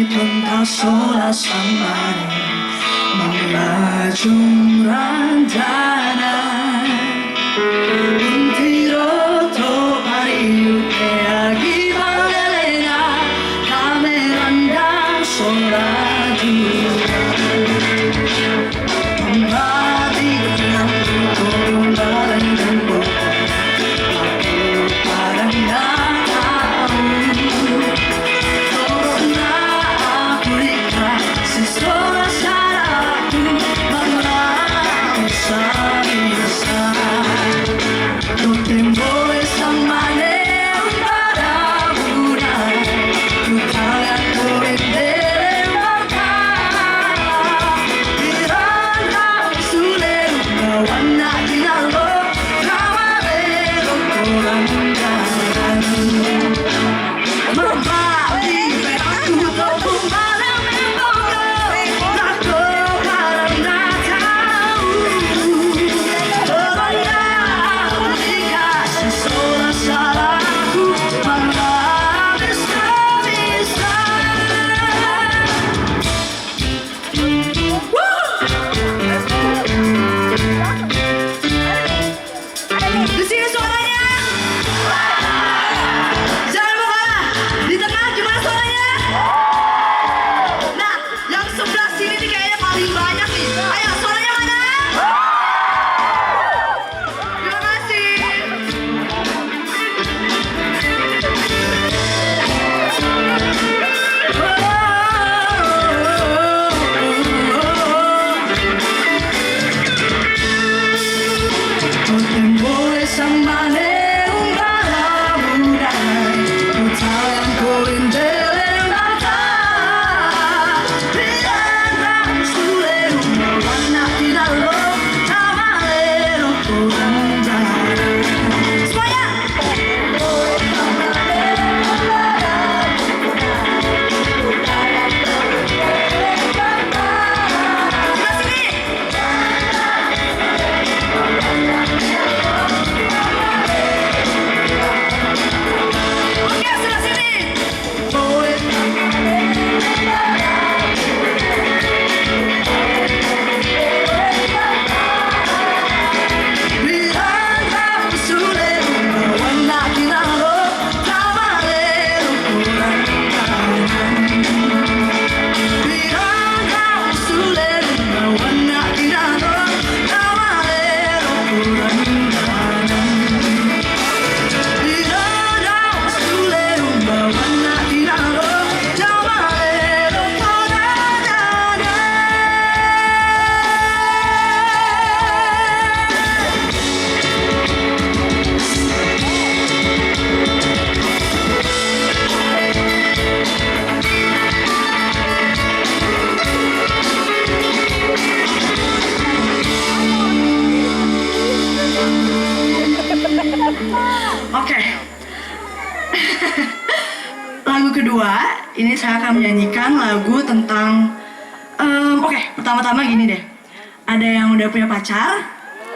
pun kau sudah sampai melajung rantana Intiro to pariu ke agi balena kameranda soladu Mati dengan turun balai tempo Aku parang natamu Corona Afrika Sesola syaraku Mengaku sabisa No tempo esa manera para bunar Tu tangan corrente Warna dinalo, kamarero korangan Mabali, aku tahu malam membawa Aku karena tahu Corona Afrika sesola salahku Malah bisa-bisa Di sini suaranya. Jangan mau kalah. Di tengah gimana suaranya? Nah, yang sebelah sini nih kayaknya paling banyak nih. Ayo, suaranya mana? Terima kasih. No tempo esa manera un balamurai Tu tangan corrente mata Biarlah sulero warna dinalo Camarero korangan Semuanya! Sebelah sini! Oke, sebelah sini. Biarlah sulero warna dinalo Camarero korangan Biarlah sulero warna dinalo Camarero korangan Oke. Lagu kedua, ini saya akan menyanyikan lagu tentang pertama-tama gini deh. Ada yang udah punya pacar,